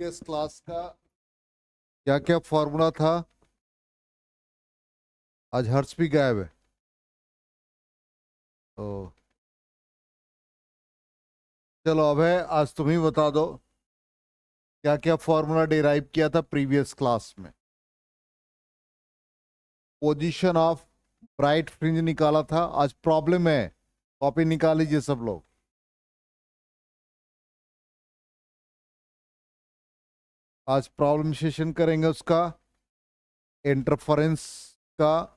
इस क्लास का क्या क्या फॉर्मूला था। आज हर्ष भी गायब है। तो चलो अब है, आज तुम ही बता दो क्या क्या फॉर्मूला डिराइव किया था प्रीवियस क्लास में। पोजीशन ऑफ ब्राइट फ्रिंज निकाला था। आज प्रॉब्लम है, कॉपी निकाल लीजिए सब लोग। आज प्रॉब्लम सेशन करेंगे उसका, इंटरफेरेंस का।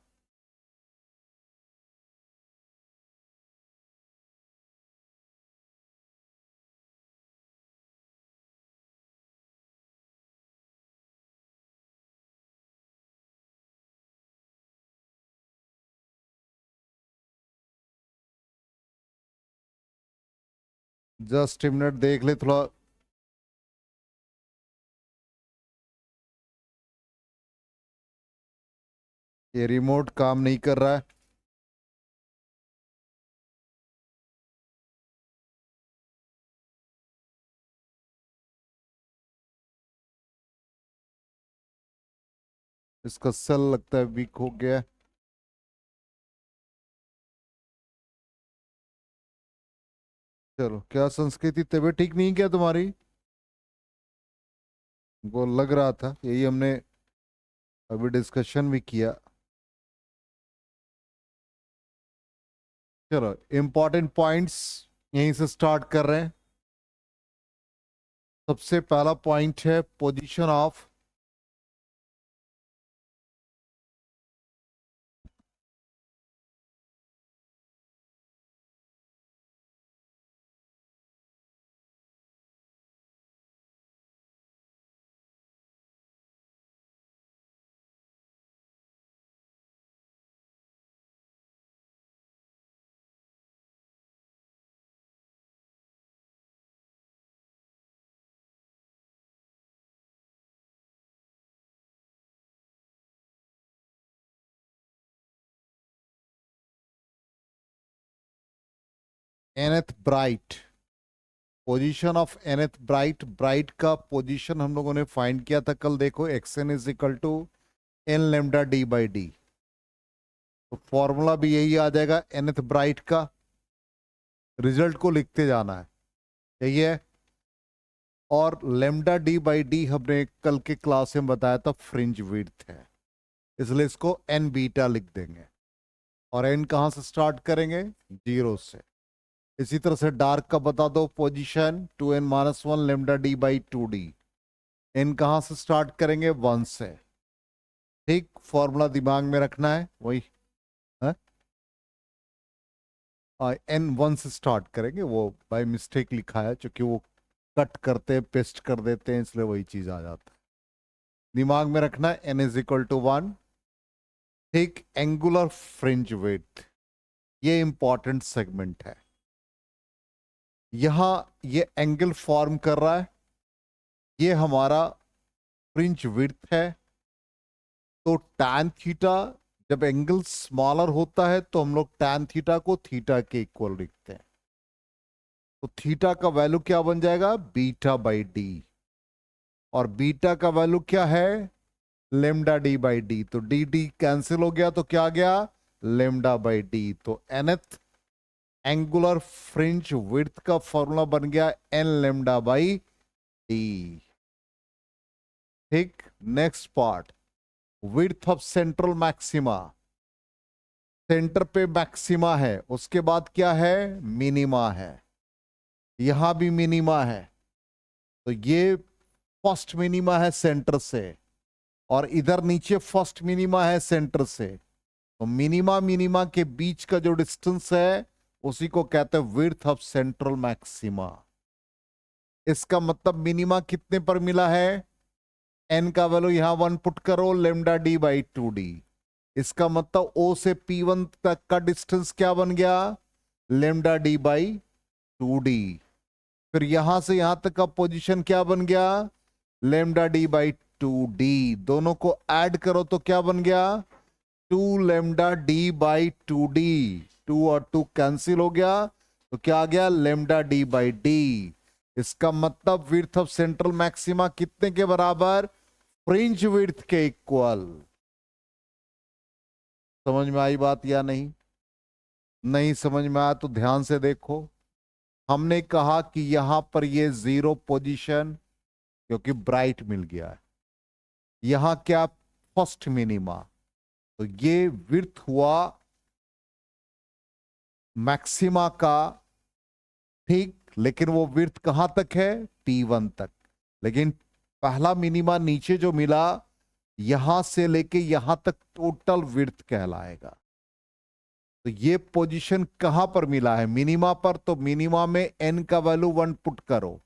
जस्ट मिनट देख ले थोड़ा। ये रिमोट काम नहीं कर रहा है। इसका सेल लगता है वीक हो गया है। चलो, क्या संस्कृति तबीयत ठीक नहीं है क्या तुम्हारी? वो लग रहा था, यही हमने अभी डिस्कशन भी किया। चलो, इंपॉर्टेंट पॉइंट्स यहीं से स्टार्ट कर रहे हैं। सबसे पहला पॉइंट है position of nth bright. Position of nth bright, bright का पोजीशन हम लोगों ने फाइंड किया था कल। देखो, x n is equal to n lambda d by d. तो फॉर्मूला भी यही आ जाएगा एनथ ब्राइट का। रिजल्ट को लिखते जाना है, यही है। और लेमडा डी बाई डी हमने कल के क्लास में बताया था फ्रिंज विड्थ है, इसलिए इसको एन बीटा लिख देंगे। और एन कहां से स्टार्ट करेंगे? 0 से। इसी तरह से डार्क का बता दो position 2n-1 lambda d by 2d। N कहां से स्टार्ट करेंगे? 1 से। ठीक, फॉर्मूला दिमाग में रखना है वही है। एन 1 से स्टार्ट करेंगे, वो बाय मिस्टेक लिखा है क्योंकि वो कट करते हैं पेस्ट कर देते हैं, इसलिए वही चीज आ जाता है। दिमाग में रखना है एन इज इक्वल टू 1। ठीक, एंगुलर फ्रिंज विड्थ, ये इंपॉर्टेंट सेगमेंट है। यहां ये एंगल फॉर्म कर रहा है, ये हमारा फ्रिंज विड्थ है। तो टैन थीटा, जब एंगल स्मॉलर होता है तो हम लोग टैन थीटा को थीटा के इक्वल लिखते हैं। तो थीटा का वैल्यू क्या बन जाएगा? Beta by D. और बीटा का वैल्यू क्या है? Lambda d by d. तो डी डी कैंसिल हो गया, तो क्या आ गया? Lambda by d. तो nth एंगुलर फ्रिंज विड्थ का फॉर्मूला बन गया एन लेमडा बाई डी। ठीक, next part, width of central maxima. Centre पे मैक्सिमा है, उसके बाद क्या है? मिनिमा है। यहां भी मिनिमा है, तो ये फर्स्ट मिनिमा है सेंटर से, और इधर नीचे फर्स्ट मिनिमा है सेंटर से। तो मिनिमा मिनिमा के बीच का जो डिस्टेंस है उसी को कहते हैं विड्थ ऑफ सेंट्रल मैक्सिमा। इसका मतलब मिनिमा कितने पर मिला है? एन का वैल्यू यहां 1 पुट करो, लेमडा डी बाई 2d। इसका मतलब ओ से P1 तक का डिस्टेंस क्या बन गया? Lambda d by 2d। फिर यहां से यहां तक का पोजीशन क्या बन गया? Lambda d by 2d। दोनों को ऐड करो तो क्या बन गया? 2 लेमडा डी बाई 2d। 2 और 2 कैंसिल हो गया, तो क्या आ गया? Lambda d by d. इसका मतलब विड्थ ऑफ सेंट्रल मैक्सिमा कितने के बराबर? फ्रिंज विड्थ के इक्वल। समझ में आई बात या नहीं? नहीं समझ में आया तो ध्यान से देखो। हमने कहा कि यहां पर ये जीरो पोजीशन, क्योंकि ब्राइट मिल गया है। यहां क्या? First minima. तो ये विड्थ हुआ मैक्सिमा का, ठीक, लेकिन वो विड्थ कहां तक है? P1 तक। लेकिन पहला मिनिमा नीचे जो मिला, यहां से लेके यहां तक टोटल विड्थ कहलाएगा। तो ये पोजीशन कहां पर मिला है? मिनिमा पर। तो मिनिमा में n का वैल्यू 1 पुट करो,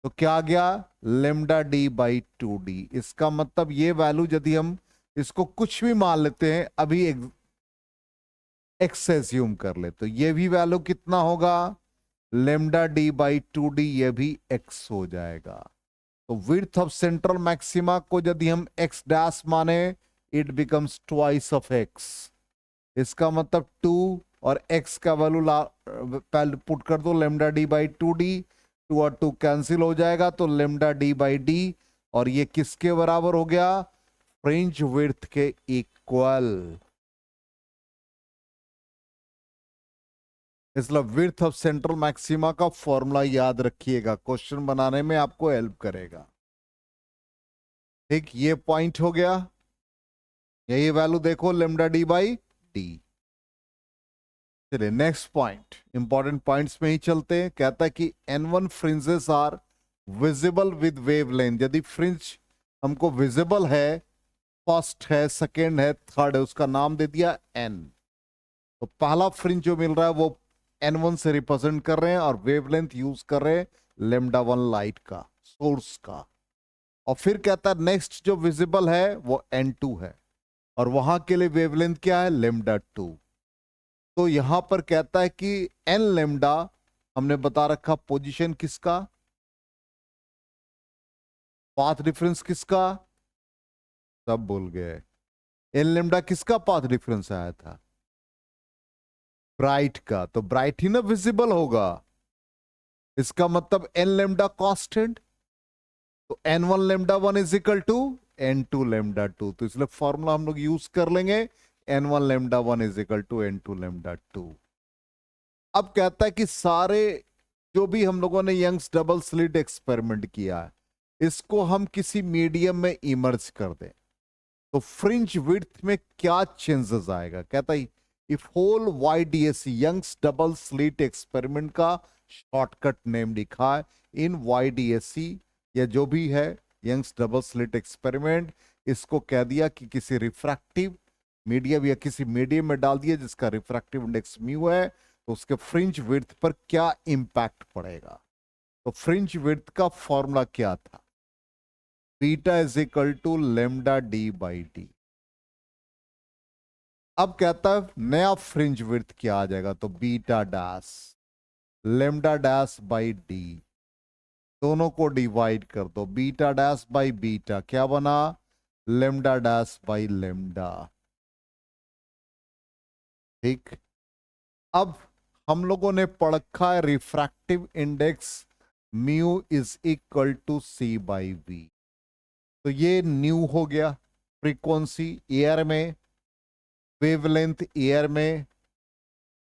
तो क्या आ गया? Lambda d by 2d। इसका मतलब ये वैल्यू यदि हम इसको कुछ भी मान लेते हैं, अभी एक्स एज्यूम कर ले, तो ये भी वैल्यू कितना होगा? लेमडा डी बाई 2d, ये भी x हो जाएगा। तो विड्थ ऑफ सेंट्रल मैक्सिमा को यदि हम x डैश माने, it becomes twice of x। इसका मतलब 2 और x का वैल्यू पहले पुट कर दो, लेमडा डी बाई 2d। 2 और 2 कैंसिल हो जाएगा, तो लेमडा डी बाई डी, और ये किसके बराबर हो गया? फ्रिंज विड्थ के इक्वल। इसलिए विड्थ ऑफ सेंट्रल मैक्सिमा का फॉर्मूला याद रखिएगा, क्वेश्चन बनाने में आपको हेल्प करेगा। ठीक, ये पॉइंट हो गया। यही वैल्यू देखो, लेमडा डी बाई डी। चलिए नेक्स्ट पॉइंट, इंपॉर्टेंट पॉइंट्स में ही चलते हैं। कहता है कि N1 fringes are visible with wavelength. यदि फ्रिंज हमको विजिबल है, फर्स्ट है, सेकेंड है, थर्ड है, उसका नाम दे दिया N। तो पहला फ्रिंज जो मिल रहा है वो N1 से रिप्रेजेंट कर रहे हैं, और वेवलेंथ यूज कर रहे हैं लेमडा 1 लाइट का, सोर्स का। और फिर कहता है नेक्स्ट जो विजिबल है वो N2 है, और वहां के लिए वेवलेंथ क्या है? लेमडा 2। तो यहां पर कहता है कि एन लेमडा, हमने बता रखा पोजीशन किसका, पाथ डिफरेंस किसका, सब भूल गए। एन लेमडा किसका पाथ डिफरेंस आया था? ब्राइट का। तो ब्राइट ही ना विजिबल होगा। इसका मतलब एन लेमडा कांस्टेंट, तो n1 lambda 1 is equal to n2 lambda 2। तो इसलिए फॉर्मूला हम लोग यूज कर लेंगे, n1 lambda 1 is equal to n2 lambda 2। अब कहता है कि सारे जो भी हम लोगों ने यंग्स डबल स्लिट एक्सपेरिमेंट किया है, इसको हम किसी मीडियम में इमर्ज कर दें, तो फ्रिंज विड्थ में क्या चेंजेस आएगा? कहता है if whole YDSC, Young's double slit experiment का शॉर्टकट नेम लिखा है इन YDSC, या जो भी है यंग्स डबल स्लिट एक्सपेरिमेंट, इसको कह दिया कि किसी रिफ्रैक्टिव मीडियम या किसी मीडियम में डाल दिया जिसका रिफ्रैक्टिव इंडेक्स म्यू है, तो उसके फ्रिंज विड्थ पर क्या इंपैक्ट पड़ेगा? तो फ्रिंज विड्थ का फॉर्मूला क्या था? Beta is equal to lambda d by d. अब कहता है नया फ्रिंज विड्थ क्या आ जाएगा? तो beta dash lambda dash by D, दोनों को डिवाइड कर दो, बीटा डैश बाई बीटा क्या बना? Lambda dash by lambda. ठीक, अब हम लोगों ने पढ़ रखा है refractive index mu is equal to c by v. तो ये न्यू हो गया, फ्रीक्वेंसी एयर में, वेवलेंथ एयर में,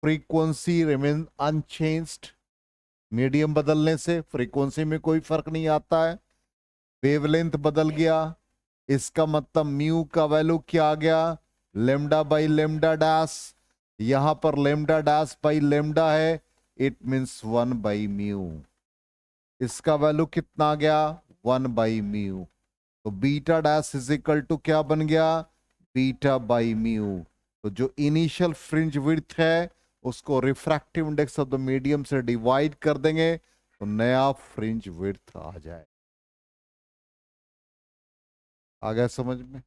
फ्रीक्वेंसी रिमेन अनचेंज्ड। मीडियम बदलने से फ्रीक्वेंसी में कोई फर्क नहीं आता है। वेवलेंथ बदल गया, इसका मतलब म्यू का वैल्यू क्या आ गया? Lambda by lambda dash. यहां पर लेमडा डैश बाई लेमडा है, इट मींस 1 बाई म्यू। इसका वैल्यू कितना आ गया? 1 बाई म्यू। तो beta dash is equal to क्या बन गया? Beta by mu. तो जो इनिशियल फ्रिंज विड्थ है उसको refractive index of the medium से डिवाइड कर देंगे, तो नया फ्रिंज विड्थ आ जाए। आ गया समझ में?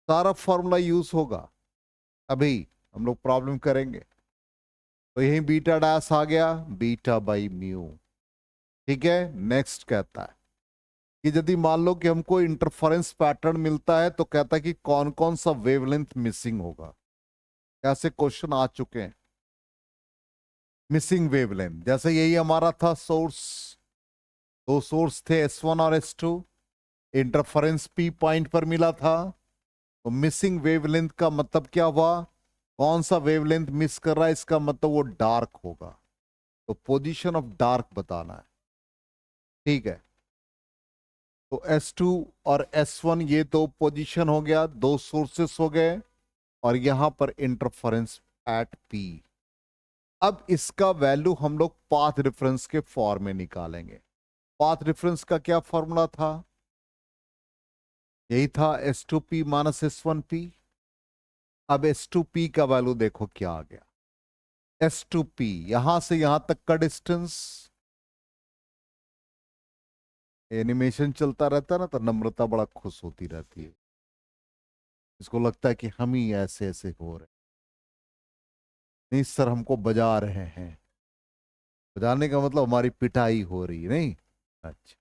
सारा फॉर्मूला यूज होगा। अभी हम लोग प्रॉब्लम करेंगे, तो यही बीटा डैश आ गया, बीटा बाई म्यू। ठीक है, नेक्स्ट कहता है कि यदि मान लो कि हमको इंटरफेरेंस पैटर्न मिलता है, तो कहता है कि कौन कौन सा वेवलेंथ मिसिंग होगा। ऐसे क्वेश्चन आ चुके हैं। Missing wavelength. जैसे यही हमारा था सोर्स, दो सोर्स थे S1 और S2, इंटरफेरेंस P पॉइंट पर मिला था। तो मिसिंग वेवलेंथ का मतलब क्या हुआ, कौन सा वेवलेंथ मिस कर रहा है, इसका मतलब वो डार्क होगा। तो पोजीशन ऑफ डार्क बताना है, ठीक है। तो S2 और S1 ये दो पोजीशन हो गया, दो सोर्सेस हो गए, और यहां पर इंटरफेरेंस एट P। अब इसका वैल्यू हम लोग पाथ रेफरेंस के फॉर्म में निकालेंगे। पाथ रेफरेंस का क्या फॉर्मूला था, यही था S2P माइनस S1P। अब S2P का वैल्यू देखो क्या आ गया, S2P यहां से यहां तक का डिस्टेंस, एनिमेशन चलता रहता है ना तो नम्रता बड़ा खुश होती रहती है, इसको लगता है कि हम ही ऐसे ऐसे हो रहे, नहीं सर हमको बजा रहे हैं, बजाने का मतलब हमारी पिटाई हो रही है, नहीं। अच्छा,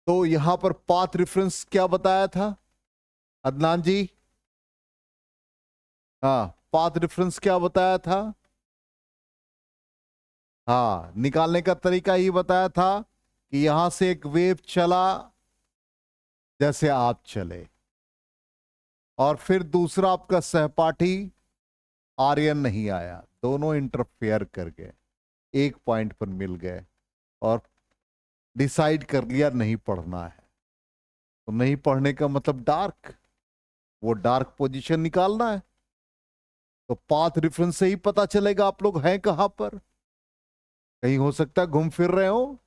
तो यहां पर पाथ रेफरेंस क्या बताया था अदनान जी, हाँ पाथ रेफरेंस क्या बताया था, हाँ निकालने का तरीका ही बताया था कि यहां से एक वेव चला जैसे आप चले, और फिर दूसरा आपका सहपाठी आर्यन नहीं आया, दोनों इंटरफेयर कर गए, एक पॉइंट पर मिल गए और डिसाइड कर लिया नहीं पढ़ना है। तो नहीं पढ़ने का मतलब डार्क, वो डार्क पोजीशन निकालना है। तो पाथ रेफरेंस से ही पता चलेगा आप लोग हैं कहां पर। कहीं हो सकता है घूम फिर रहे हो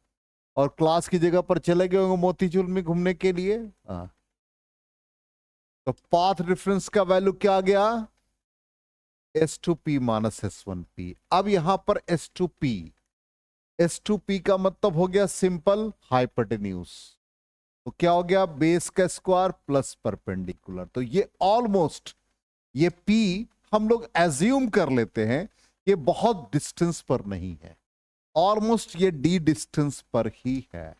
और क्लास की जगह पर चले गए होंगे मोतीचूर में घूमने के लिए। हाँ, तो पाथ रेफरेंस का वैल्यू क्या आ गया, S2P माइनस S1P। अब यहां पर S2P, S2P का मतलब हो गया सिंपल हाइपोटेन्यूज। तो क्या हो गया, बेस का स्क्वायर प्लस परपेंडिकुलर। तो ये ऑलमोस्ट, ये P हम लोग एज्यूम कर लेते हैं ये बहुत डिस्टेंस पर नहीं है, ऑलमोस्ट ये D डिस्टेंस पर ही है।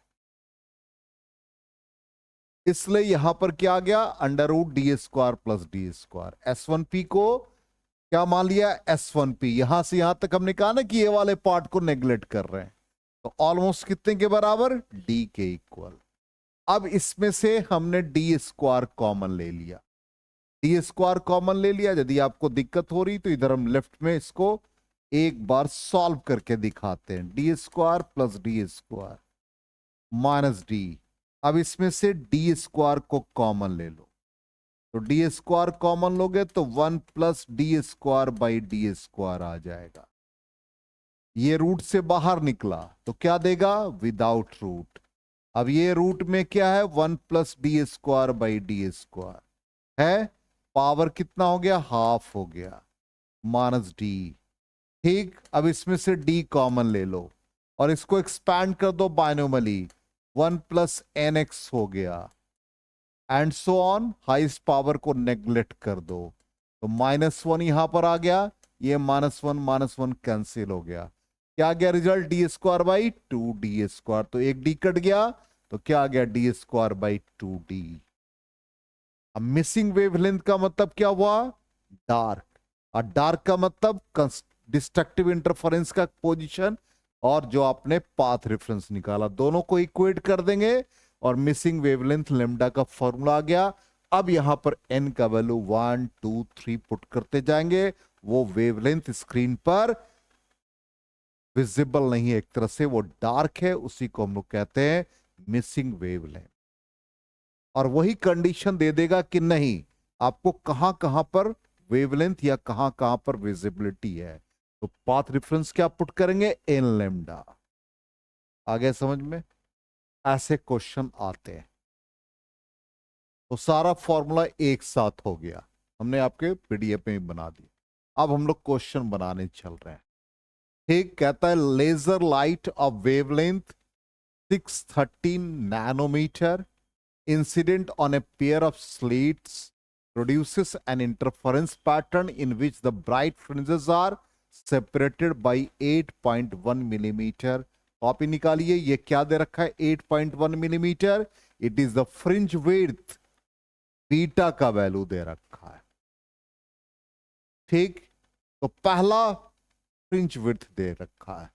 इसलिए यहां पर क्या आ गया, under root d square plus D square. S1P को क्या मान लिया, S1P। यहां से यहां तक हमने कहा ना कि ये वाले पार्ट को नेग्लेक्ट कर रहे हैं, तो ऑलमोस्ट कितने के बराबर, D के इक्वल। अब इसमें से हमने डी स्क्वायर कॉमन ले लिया, डी स्क्वायर कॉमन ले लिया। यदि आपको दिक्कत हो रही तो इधर हम लेफ्ट में इसको एक बार सॉल्व करके दिखाते हैं, D square plus D square minus D. अब इसमें से डी स्क्वायर को कॉमन ले लो, तो डी स्क्वायर कॉमन लोगे तो 1 plus D square by D square आ जाएगा। ये रूट से बाहर निकला तो क्या देगा, विदाउट रूट। अब ये रूट में क्या है, 1 plus D square by D square है, पावर कितना हो गया, हाफ हो गया, माइनस डी। ठीक, अब इसमें से डी कॉमन ले लो और इसको एक्सपैंड कर दो बायनोमली, 1 प्लस एन एक्स हो गया, and so on, highest power को नेग्लेक्ट कर दो। तो -1 यहां पर आ गया, ये -1 कैंसिल हो गया, क्या आ गया result, D square by 2D square. तो एक डी कट गया तो क्या आ गया, डी स्क्वायर बाई 2D। अब मिसिंग वेवलेंथ का मतलब क्या हुआ, डार्क, और डार्क का मतलब डिस्ट्रक्टिव इंटरफेरेंस का पोजीशन, और जो आपने पाथ रेफरेंस निकाला दोनों को इक्वेट कर देंगे और मिसिंग वेवलेंथ लेमडा का फॉर्मूला आ गया। अब यहां पर n का वैल्यू 1 2 3 पुट करते जाएंगे, वो वेवलेंथ स्क्रीन पर विजिबल नहीं है, एक तरह से वो डार्क है, उसी को हम लोग कहते हैं मिसिंग वेवलेंथ। और वही कंडीशन दे देगा कि नहीं आपको कहां कहां पर वेवलेंथ या कहां कहां पर विजिबिलिटी है। तो पाथ रेफरेंस क्या पुट करेंगे, एन लेमडा। आगे समझ में, ऐसे क्वेश्चन आते हैं। तो सारा फॉर्मूला एक साथ हो गया, हमने आपके पीडीएफ में भी बना दिया। अब हम लोग क्वेश्चन बनाने चल रहे हैं। ठीक, कहता है laser light of wavelength 613 nanometre incident on a pair of slits produces an interference pattern in which the bright fringes are separated by 8.1 millimeter. Copy निकालिए, ये क्या दे रखा है, 8.1 millimetre. It is the fringe width, beta का value दे रखा है। ठीक, तो पहला फ्रिंज विड्थ दे रखा है,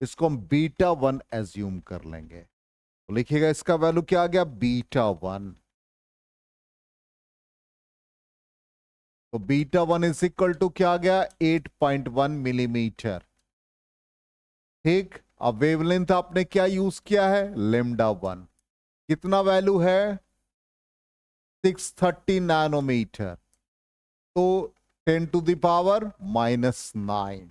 इसको हम बीटा 1 एज्यूम कर लेंगे। तो लिखिएगा इसका वैल्यू क्या आ गया, बीटा 1। तो बीटा 1 इज इक्वल टू क्या आ गया, 8.1 मिलीमीटर। ठीक, अब वेवलेंथ आपने क्या यूज किया है, लेमडा 1। कितना वैल्यू है, 630 नैनोमीटर। तो 10 टू द पावर -9।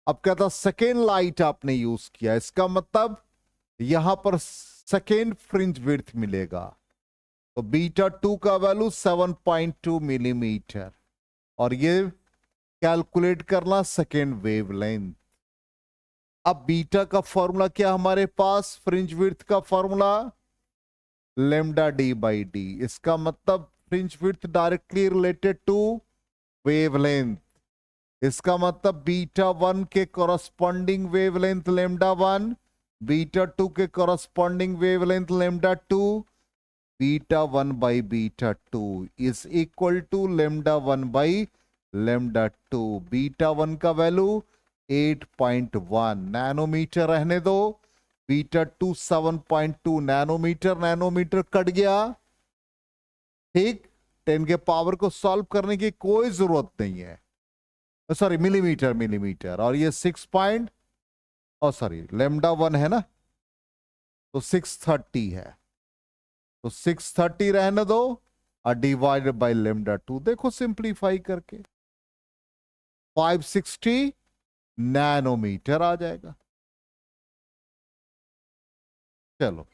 अब क्या था, सेकेंड लाइट आपने यूज किया, इसका मतलब यहां पर सेकेंड फ्रिंज विड्थ मिलेगा। तो बीटा 2 का वैल्यू 7.2 मिलीमीटर, और ये कैलकुलेट करना सेकेंड वेवलेंथ। अब बीटा का फॉर्मूला क्या हमारे पास, फ्रिंज विड्थ का formula lambda d by d. इसका मतलब fringe width directly related to wavelength. इसका मतलब बीटा 1 के कॉरस्पॉन्डिंग वेवलेंथ लेमडा 1, बीटा 2 के corresponding wavelength lambda 2, beta 1 by beta 2 is equal to lambda 1 by lambda 2। Beta 1 का value 8.1 nanometre रहने दो, beta 2 7.2 nanometre, nanometre cut गया। ठीक, 10 के पावर को सॉल्व करने की कोई जरूरत नहीं है, सॉरी मिलीमीटर, मिलीमीटर। और ये 6 पॉइंट, और सॉरी लेमडा 1 है ना, तो 630 है, तो 630 रहने दो, और डिवाइडेड बाय लेमडा 2। देखो सिंप्लीफाई करके 560 नैनोमीटर आ जाएगा। चलो,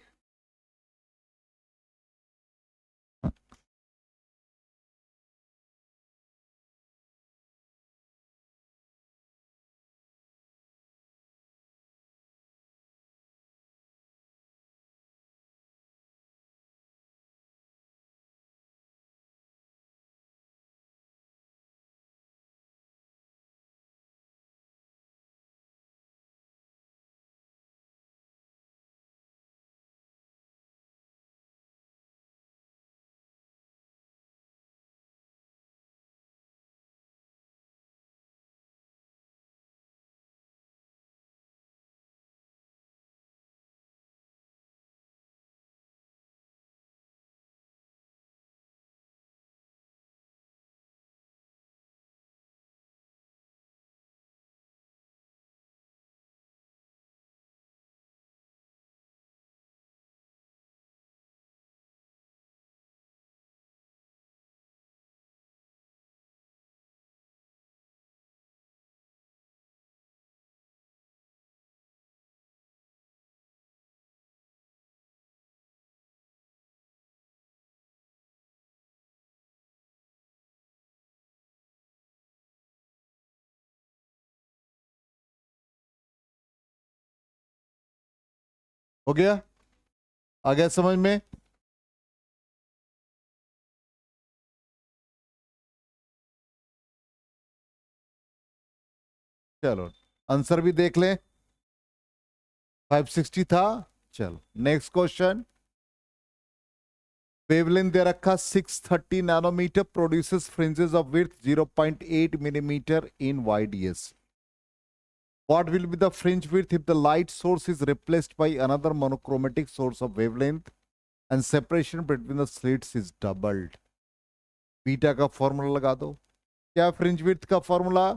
हो गया, आ गया समझ में। चलो आंसर भी देख लें, 560 था। चलो नेक्स्ट क्वेश्चन, वेवलेंथ दे रखा 630 nanometre, produces fringes of width 0.8 millimetre in YDS। What will be the fringe width if the light source is replaced by another monochromatic source of wavelength and separation between the slits is doubled? Beta का formula लगा दो। क्या fringe width का formula,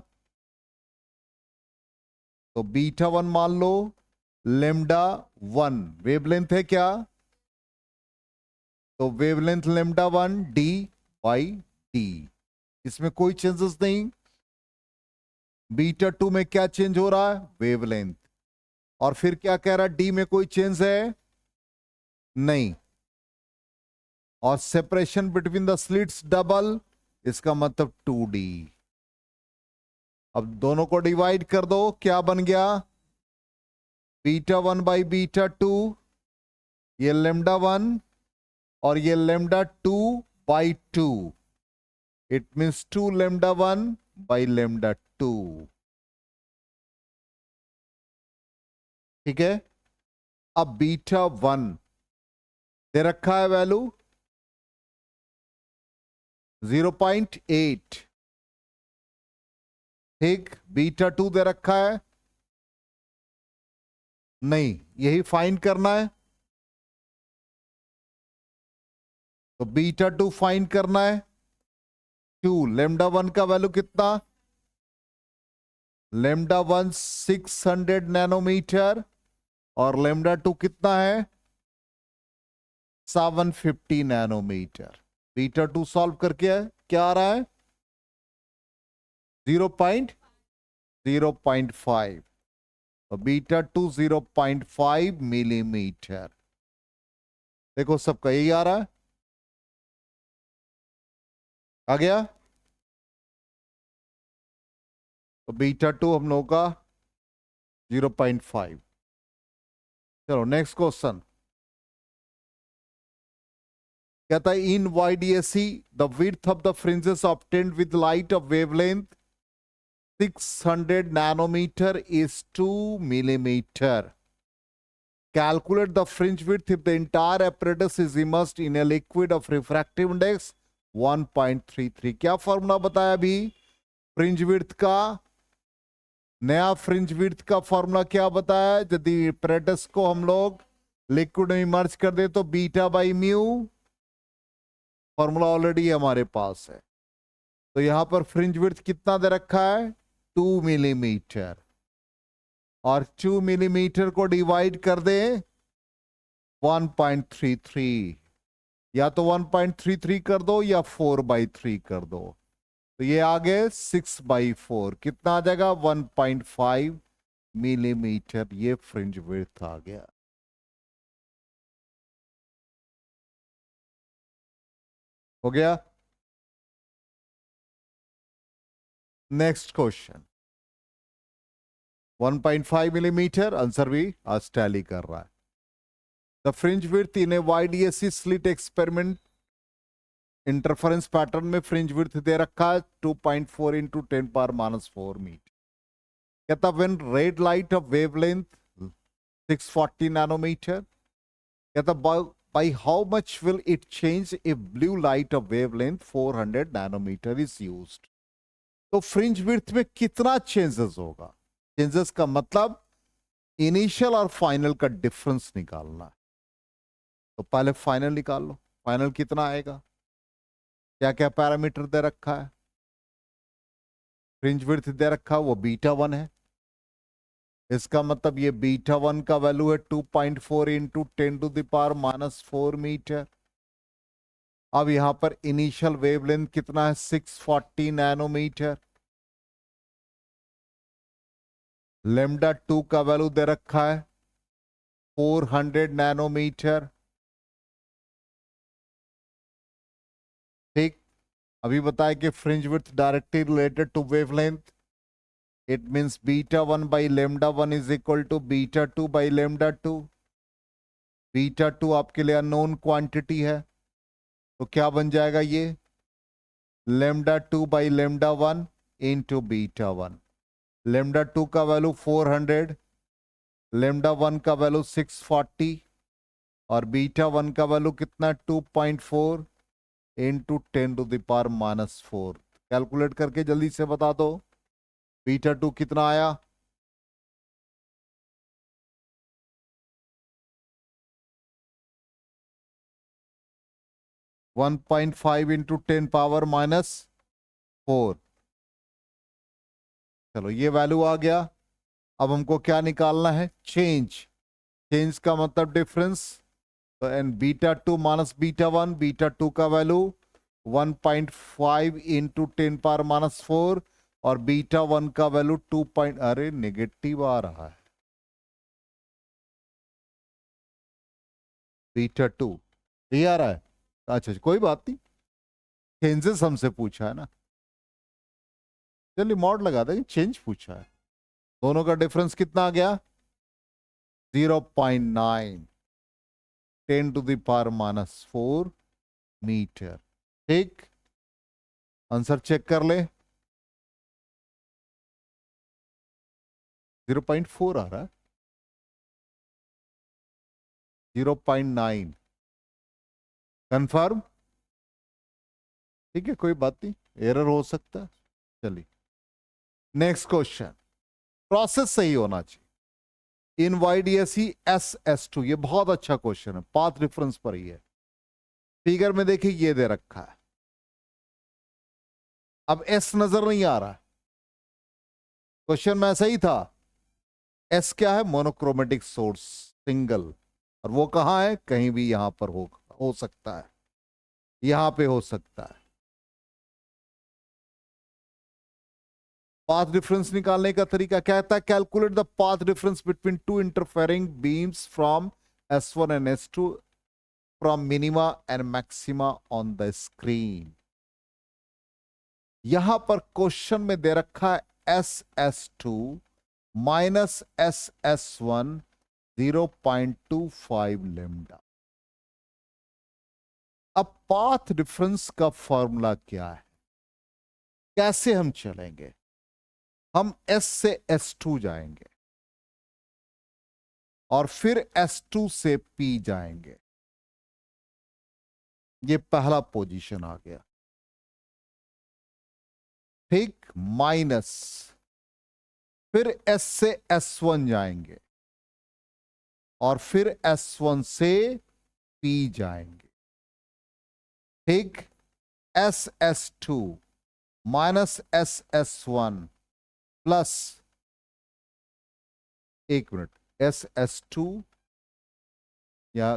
तो beta 1 मान लो, lambda 1 wavelength है क्या, तो wavelength lambda 1 D by T, इसमें कोई चेंजेस नहीं। बीटा 2 में क्या चेंज हो रहा है, वेवलेंथ। और फिर क्या कह रहा है, डी में कोई चेंज है नहीं, और separation between the slits double, इसका मतलब 2D। अब दोनों को डिवाइड कर दो, क्या बन गया, बीटा 1 बाई बीटा 2, ये लेमडा 1 और ये lambda 2 by 2, it means 2 lambda 1 by lambda 2। ठीक है, अब बीटा 1 दे रखा है वैल्यू 0.8, ठीक, बीटा 2 दे रखा है, नहीं यही फाइंड करना है, तो बीटा 2 फाइंड करना है। 2 लेमडा 1 का वैल्यू कितना, लेमडा 1 600 नैनोमीटर और लेमडा 2 कितना है 750 नैनोमीटर। बीटा 2 सॉल्व करके क्या आ रहा है 0.05, तो बीटा 2 0.5 मिलीमीटर। देखो सबका यही आ रहा है, आ गया। तो बीटा 2 हम लोगों का 0.5। चलो नेक्स्ट क्वेश्चन कहता है इन YDAC the width of the fringes obtained with light of wavelength 600 nanometer is 2 millimeter. Calculate the fringe width if the entire apparatus is immersed in a liquid of refractive index 1.33. क्या formula बताया अभी fringe width का, नया fringe width का formula क्या बताया, यदि apparatus को हम लोग लिक्विड में इमर्ज कर दे तो beta by mu, formula already हमारे पास है। तो यहां पर फ्रिंज विड्थ कितना दे रखा है 2 मिलीमीटर, और 2 मिलीमीटर को डिवाइड कर दे 1.33, या तो 1.33 कर दो या 4/3 कर दो, तो ये आगे 6/4 कितना आ जाएगा 1.5 मिलीमीटर। ये फ्रिंज विड्थ आ गया। हो गया। नेक्स्ट क्वेश्चन 1.5 मिलीमीटर, आंसर भी आज टैली कर रहा है। The fringe width in a YDAC slit experiment interference pattern में फ्रिंज विड्थ दे रखा है 2.4 इंटू 10⁻⁻4 मीटर। कहता when red light of wavelength 640 nanometre, कहता by how much will it change if blue light of wavelength 400 nanometer is used। तो fringe width में कितना changes होगा, चेंजेस का मतलब इनिशियल और फाइनल का डिफरेंस निकालना है। तो पहले फाइनल निकाल लो, फाइनल कितना आएगा, क्या क्या पैरामीटर दे रखा है, फ्रिंज विड्थ दे रखा है वो बीटा 1 है, इसका मतलब ये बीटा 1 का वैल्यू है 2.4 इंटू 10⁻⁻4 मीटर। अब यहां पर इनिशियल वेवलेंथ कितना है 640 नैनोमीटर, लेमडा 2 का वैल्यू दे रखा है 400 नैनोमीटर। ठीक, अभी बताया कि fringe width directly related to wavelength, it means beta 1 by lambda 1 is equal to beta 2 by lambda 2। Beta 2 आपके लिए अननोन क्वांटिटी है, तो क्या बन जाएगा ये lambda 2 by lambda 1 into beta 1। Lambda 2 का वैल्यू 400, लेमडा 1 का वैल्यू 640 और बीटा 1 का वैल्यू कितना 2.4 इंटू 10⁻⁻4। कैलकुलेट करके जल्दी से बता दो बीटा 2 कितना आया, (1.5 इंटू 10⁻⁻4। चलो ये वैल्यू आ गया। अब हमको क्या निकालना है चेंज, चेंज का मतलब डिफरेंस, तो n beta 2 minus beta 1, beta 2 का वैल्यू 1.5 इंटू 10⁻⁻4 और बीटा 1 का वैल्यू 2 पॉइंट, अरे नेगेटिव आ रहा है बीटा 2, ये आ रहा है। अच्छा कोई बात नहीं, चेंजेस हमसे पूछा है ना, चलिए मॉड लगा देंगे, चेंज पूछा है। दोनों का डिफरेंस कितना आ गया 0.9 10⁻⁻4 मीटर। ठीक, आंसर चेक कर ले 0.4 आ रहा है, 0.9 कंफर्म। ठीक है कोई बात नहीं, एरर हो सकता है। चलिए नेक्स्ट क्वेश्चन, प्रोसेस सही होना चाहिए। इन YDSE SS2, ये बहुत अच्छा क्वेश्चन है, पाथ रेफरेंस पर ही है। फिगर में देखिए ये दे रखा है, अब S नजर नहीं आ रहा है, क्वेश्चन में ऐसा ही था। S क्या है? मोनोक्रोमेटिक सोर्स, सिंगल, और वो कहां है? कहीं भी यहां पर हो सकता है, यहां पे हो सकता है। पाथ डिफरेंस निकालने का तरीका कहता है, calculate the path difference between two interfering beams from S1 and S2 from minima and maxima on the screen. यहां पर क्वेश्चन में दे रखा है SS2 माइनस SS1 0.25 लेमडा। अब पाथ डिफरेंस का फॉर्मूला क्या है, कैसे हम चलेंगे? हम S से S2 जाएंगे और फिर S2 से P जाएंगे, ये पहला पोजीशन आ गया, ठीक। माइनस, फिर S से S1 जाएंगे और फिर S1 से P जाएंगे, ठीक। SS2 माइनस SS1 प्लस, एक मिनट, SS2 या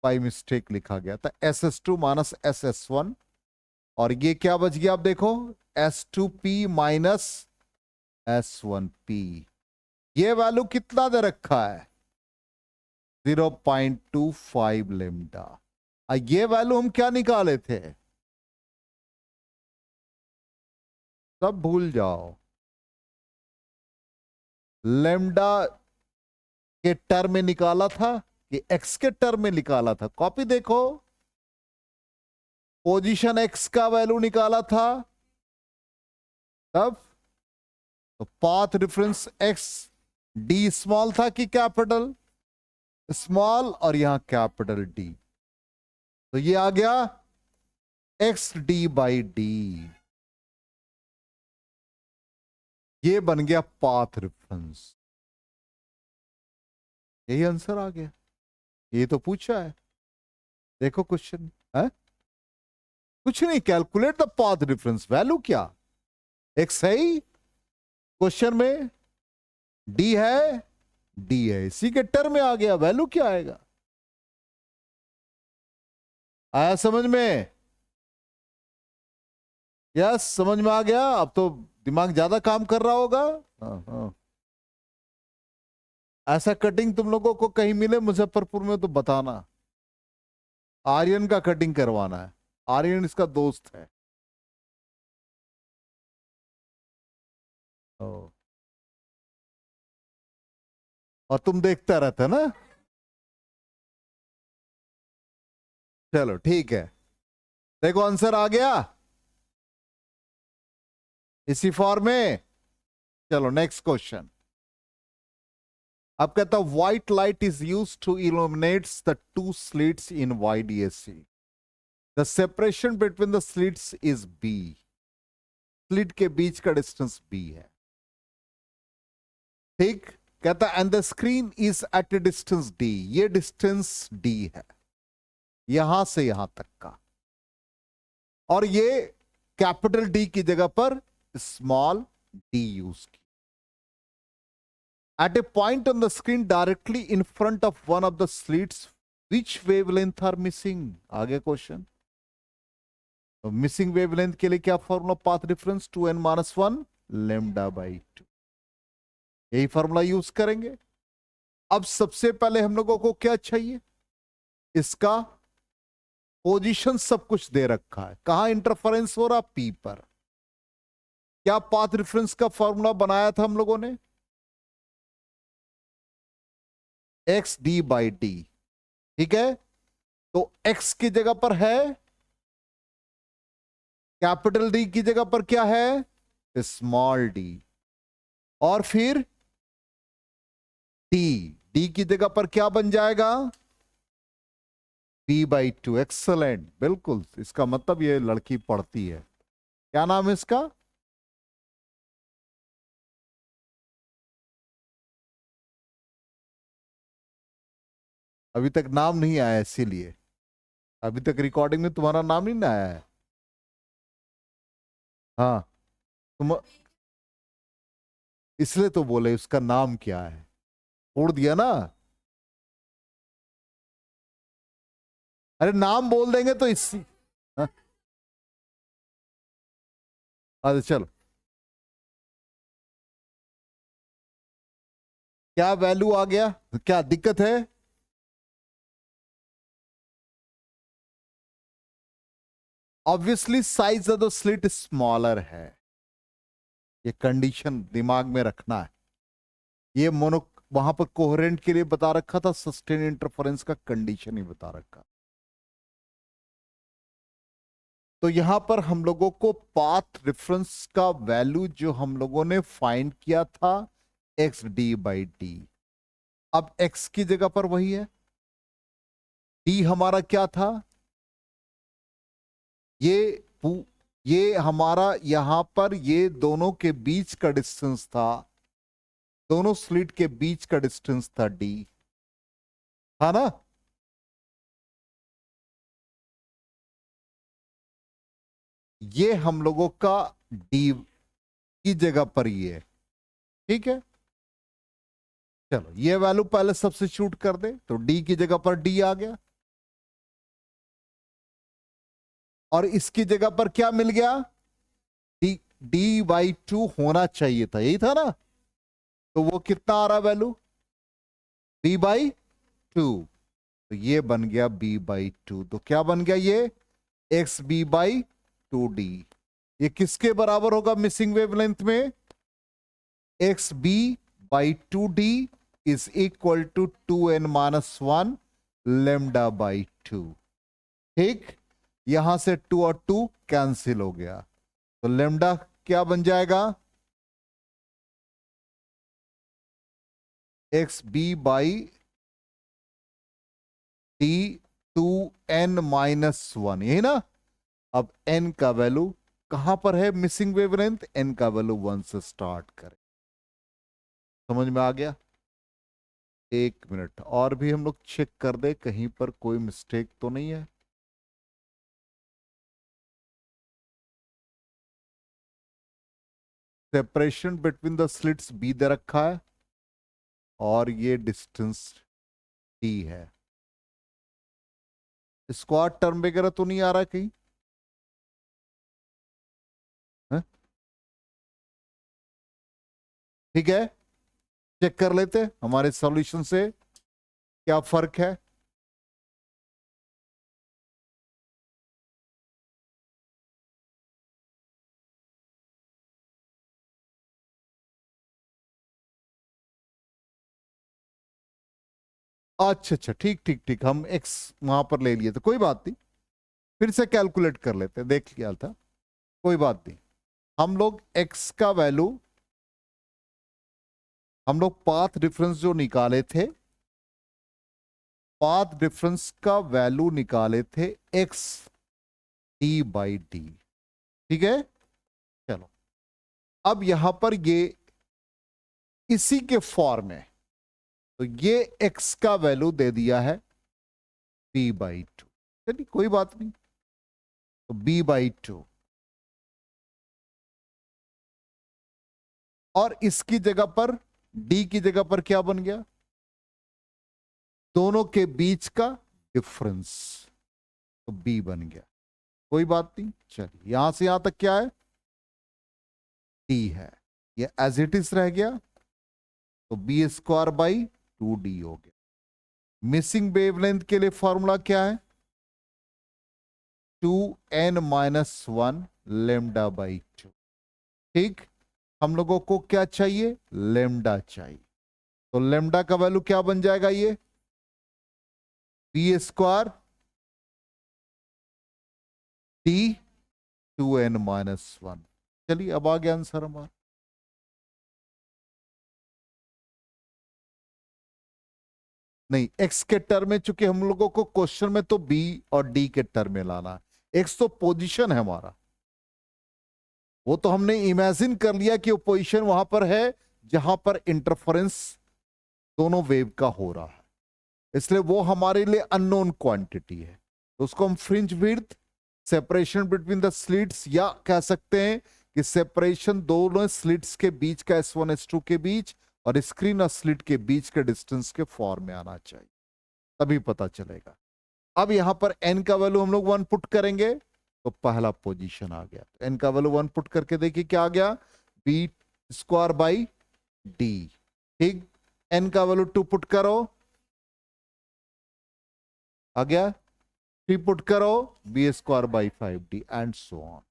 बाई मिस्टेक लिखा गया था, SS2 माइनस SS1, और ये क्या बच गया? आप देखो, S2P माइनस S1P। ये वैल्यू कितना दे रखा है? 0.25 लेमडा। ये वैल्यू हम क्या निकाले थे? सब भूल जाओ, लेमडा के टर्म में निकाला था कि एक्स के टर्म में निकाला था? कॉपी देखो, पोजीशन एक्स का वैल्यू निकाला था तब, तो path difference x D small था कि कैपिटल? स्मॉल, और यहां कैपिटल डी, तो ये आ गया एक्स डी बाई डी, ये बन गया पाथ डिफरेंस। यही आंसर आ गया, ये तो पूछा है, देखो क्वेश्चन है, कुछ नहीं, calculate the path difference, value क्या? एक्स है ही क्वेश्चन में, डी है, डी है, इसी के टर्म में आ गया, वैल्यू क्या आएगा? आया समझ में? यस, समझ में आ गया। अब तो दिमाग ज्यादा काम कर रहा होगा। हाँ हाँ, ऐसा कटिंग तुम लोगों को कहीं मिले मुजफ्फरपुर में तो बताना, आर्यन का कटिंग करवाना है, आर्यन इसका दोस्त है। ओ, और तुम देखता रहता ना। चलो ठीक है, देखो आंसर आ गया इसी फॉर्म में। चलो नेक्स्ट क्वेश्चन। अब कहता है white light is use to illuminates the two slits in YDSE, the separation between the slits is B, slit के बीच का डिस्टेंस B है, ठीक। कहता है and the screen is at a distance D, ये डिस्टेंस D है यहां से यहां तक का, और ये कैपिटल D की जगह पर स्मॉल d यूज की। At a point on the screen directly in front of one of the slits, which wavelength are missing? आगे क्वेश्चन, तो मिसिंग वेवलेंथ के लिए क्या formula? Path difference 2n-1 lambda by 2, यही फॉर्मूला यूज करेंगे। अब सबसे पहले हम लोगों को क्या चाहिए? इसका पोजीशन सब कुछ दे रखा है, कहां इंटरफेरेंस हो रहा? P पर। क्या पाथ डिफरेंस का फॉर्मूला बनाया था हम लोगों ने? एक्स डी बाई डी, ठीक है। तो x की जगह पर है, कैपिटल D की जगह पर क्या है? स्मॉल d, और फिर d की जगह पर क्या बन जाएगा? P/2। एक्सलेंट, बिल्कुल, इसका मतलब ये लड़की पढ़ती है। क्या नाम है इसका? अभी तक नाम नहीं आया, इसीलिए अभी तक रिकॉर्डिंग में तुम्हारा नाम नहीं ना आया है। हाँ, तुम इसलिए तो बोले उसका नाम क्या है, छोड़ दिया ना। अरे नाम बोल देंगे तो इसी। हाँ, अच्छा चलो, क्या वैल्यू आ गया, क्या दिक्कत है? Obviously size of the slit smaller है, ये कंडीशन दिमाग में रखना है। ये मोनो वहां पर कोहेरेंट के लिए बता रखा था, सस्टेन इंटरफेरेंस का कंडीशन ही बता रखा। तो यहां पर हम लोगों को पाथ रेफरेंस का वैल्यू जो हम लोगों ने फाइंड किया था, एक्स डी बाई डी। अब एक्स की जगह पर वही है, डी हमारा क्या था, ये ये हमारा यहां पर ये दोनों के बीच का डिस्टेंस था, दोनों स्लिट के बीच का डिस्टेंस था डी, था ना। ये हम लोगों का डी की जगह पर ये, ठीक है। चलो ये वैल्यू पहले सब्स्टिट्यूट कर दे, तो डी की जगह पर डी आ गया, और इसकी जगह पर क्या मिल गया, डी, डी बाई टू होना चाहिए था, यही था ना। तो वो कितना आ रहा वैल्यू, बी बाई टू। तो ये बन गया बी बाई टू, तो क्या बन गया ये, x b by two d. ये किसके बराबर होगा मिसिंग वेवलेंथ में, x b by two d is equal to 2n-1 lambda by two. ठीक, यहां से 2 और 2 कैंसिल हो गया, तो लेमडा क्या बन जाएगा, x b by D 2n-1, यही ना। अब n का वैल्यू कहां पर है मिसिंग वेवलेंथ, n का वैल्यू 1 से स्टार्ट करें। समझ में आ गया? एक मिनट और भी हम लोग चेक कर दे कहीं पर कोई मिस्टेक तो नहीं है। Separation between the slits B दे रखा है, और ये डिस्टेंस डी है। स्क्वाड टर्म वगैरह तो नहीं आ रहा कहीं है? ठीक है, चेक कर लेते हमारे सॉल्यूशन से क्या फर्क है। अच्छा अच्छा, ठीक ठीक ठीक, हम एक्स वहां पर ले लिए तो कोई बात नहीं, फिर से कैलकुलेट कर लेते, देख लिया था, कोई बात नहीं। हम लोग एक्स का वैल्यू, हम लोग पाथ डिफरेंस जो निकाले थे, पाथ डिफरेंस का वैल्यू निकाले थे एक्स डी बाई डी, ठीक है। चलो अब यहां पर ये इसी के फॉर्म में, तो ये एक्स का वैल्यू दे दिया है बी बाई टू, चलिए कोई बात नहीं, तो बी बाई टू, और इसकी जगह पर डी की जगह पर क्या बन गया, दोनों के बीच का डिफरेंस, तो बी बन गया, कोई बात नहीं। चलिए यहां से यहां तक क्या है, डी है, ये एज इट इज रह गया, तो b square by two d हो गया। मिसिंग वेवलेंथ के लिए फॉर्मूला क्या है, 2n-1 लेमडा बाई टू। ठीक, हम लोगों को क्या चाहिए, लेमडा चाहिए, तो लेमडा का वैल्यू क्या बन जाएगा, ये बी स्क्वायर डी 2n-1। चलिए अब आ गया आंसर हमारा। नहीं, एक्स के टर्म में, चूंकि हम लोगों को क्वेश्चन में तो बी और डी के टर्म में लाना है, एक्स तो पोजीशन है हमारा, वो तो हमने इमेजिन कर लिया कि वो पोजीशन वहां पर है जहां पर इंटरफेरेंस दोनों वेव का हो रहा है, इसलिए वो हमारे लिए अननोन क्वांटिटी है। तो उसको हम fringe width, separation between the slits, या कह सकते हैं कि सेपरेशन दोनों स्लिट्स के बीच का S1 S2 के बीच और स्क्रीन और स्लिट के बीच के डिस्टेंस के फॉर्म में आना चाहिए, तभी पता चलेगा। अब यहां पर n का वैल्यू हम लोग 1 पुट करेंगे तो पहला पोजीशन आ गया। तो n का वैल्यू 1 पुट करके देखिए क्या आ गया, बी स्क्वायर बाई डी। ठीक, n का वैल्यू 2 पुट करो, आ गया 3 पुट करो, b square by 5d and so on.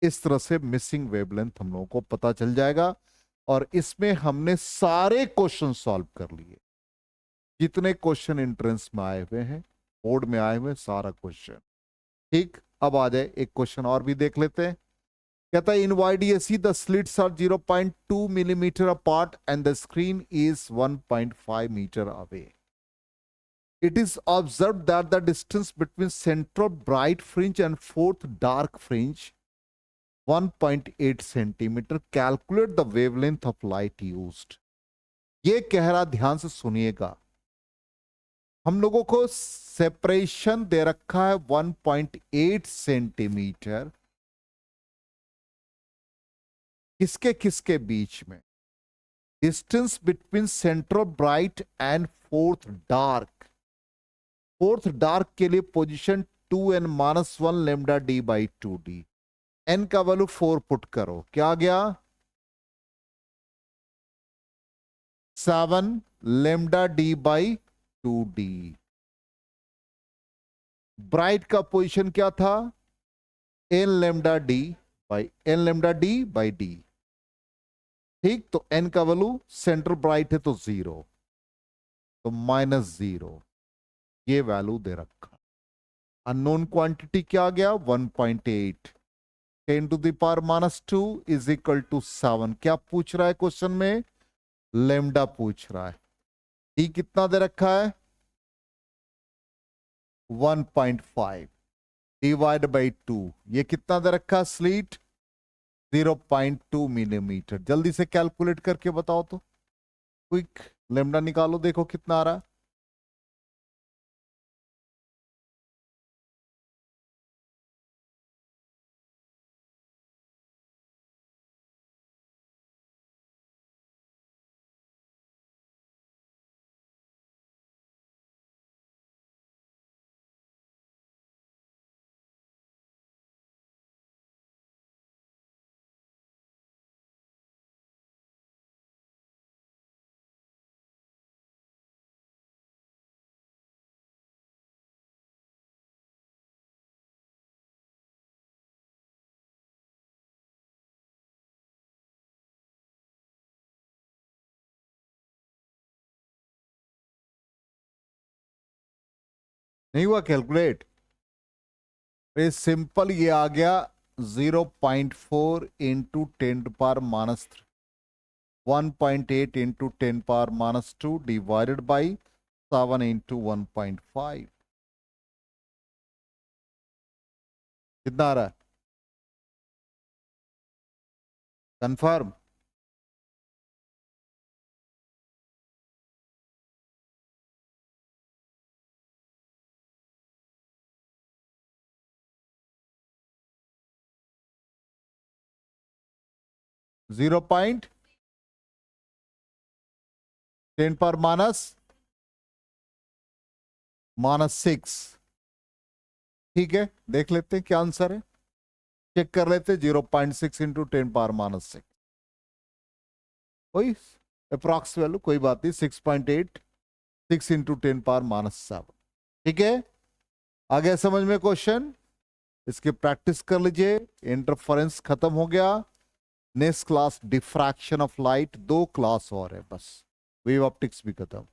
इस तरह से मिसिंग वेवलेंथ हम लोगों को पता चल जाएगा। और इसमें हमने सारे क्वेश्चन सॉल्व कर लिए, जितने क्वेश्चन एंट्रेंस में आए हुए हैं, बोर्ड में आए हुए सारा क्वेश्चन। ठीक, अब आ जाए एक क्वेश्चन और भी देख लेते हैं। कहता है इन YDAC the slits are 0.2 millimetre apart and the screen is 1.5 metre away. It is observed that the distance between central bright fringe and fourth dark fringe 1.8 centimetre. Calculate the wavelength of light used। ये कह रहा, ध्यान से सुनिएगा, हम लोगों को separation दे रखा है 1.8 सेंटीमीटर, किसके किसके बीच में, distance between central bright and fourth dark. Fourth dark के लिए position 2n-1 lambda d by 2d। n का वैल्यू 4 पुट करो, क्या आ गया 7 lambda d by 2d। Bright का पोजीशन क्या था, n lambda d by d. ठीक, तो n का वैल्यू सेंट्रल ब्राइट है तो 0, तो -0, ये वैल्यू दे रखा। अननोन क्वांटिटी क्या आ गया 1.8, 10 to the power -2 is equal to 7। क्या पूछ रहा है क्वेश्चन में, लेमडा पूछ रहा है। डी कितना दे रखा है 1.5 डिवाइड बाई 2, ये कितना दे रखा है स्लीट 0.2 मिलीमीटर। जल्दी से कैलकुलेट करके बताओ तो, क्विक लेमडा निकालो, देखो कितना आ रहा है। नहीं हुआ कैलकुलेट, ये सिंपल, ये आ गया 0.4 into 10⁻³ 1.8 into 10⁻² divided by 7 into 1.5। कितना आ रहा है कंफर्म? Zero point 10⁻⁻6। ठीक है, देख लेते हैं क्या आंसर है, चेक कर लेते हैं। 0.6 इंटू 10⁻⁻6, वही अप्रॉक्स वैल्यू, कोई बात नहीं, 6.8 6 इंटू 10⁻⁻7। ठीक है, आ गया समझ में क्वेश्चन, इसकी प्रैक्टिस कर लीजिए। इंटरफेरेंस खत्म हो गया, next class diffraction of light, 2 class और है बस, वेव ऑप्टिक्स भी खत्म।